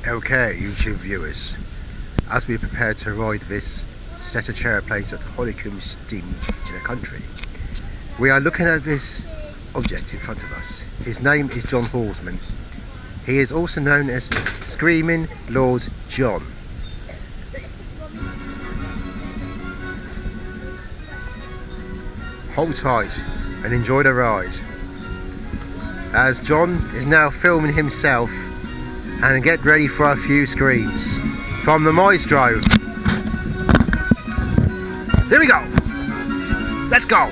Okay, YouTube viewers, as we prepare to ride this set of chair planes at Hollycombe Steam in the country, we are looking at this object in front of us. His name is John Horsman. He is also known as Screaming Lord John. Hold tight and enjoy the ride, as John is now filming himself, and get ready for a few screams from the maestro. Here we go. Let's go.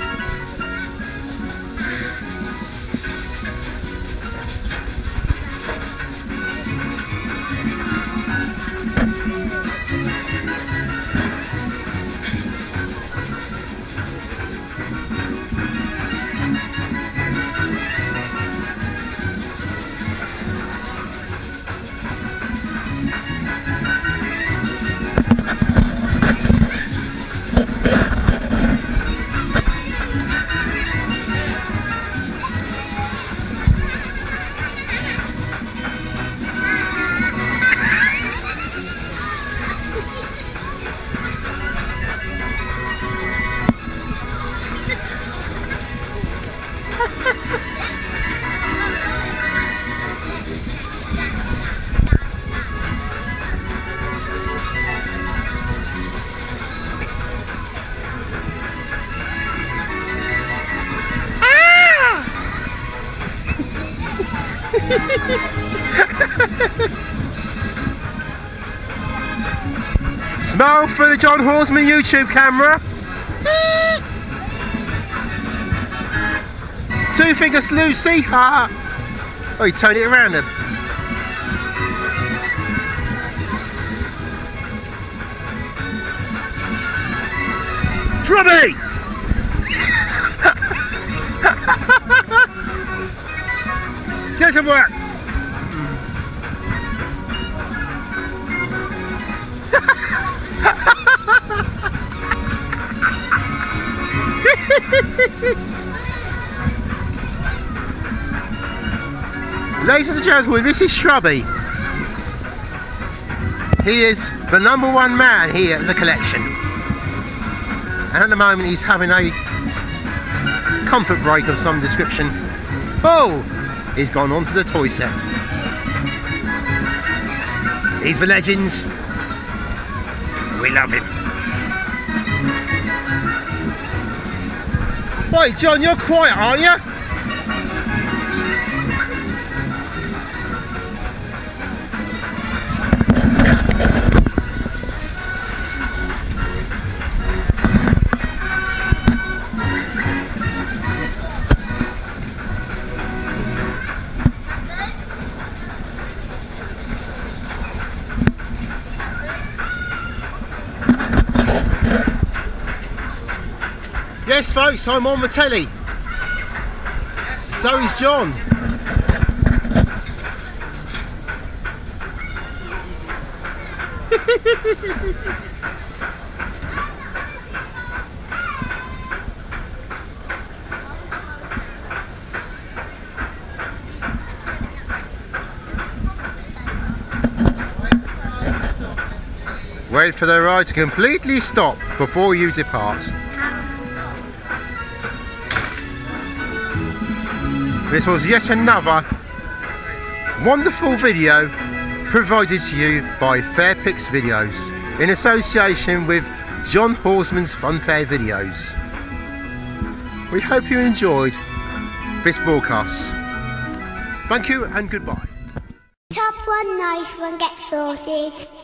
Smile for the John Horsman YouTube camera. Two fingers Lucy. Oh, you turn it around then. Drummy! Get some work. Ladies and gentlemen, this is Shrubby. He is the #1 man here at the collection, and at the moment he's having a comfort break of some description. Oh, he's gone on to the toy set. He's the legend. We love him. Wait, John, you're quiet, aren't you? Yes folks, I'm on the telly. So is John. Wait for the ride to completely stop before you depart. This was yet another wonderful video provided to you by Fair-Pix videos in association with John Horsman's Funfair videos. We hope you enjoyed this broadcast. Thank you and goodbye. Top one, nice one, get sorted.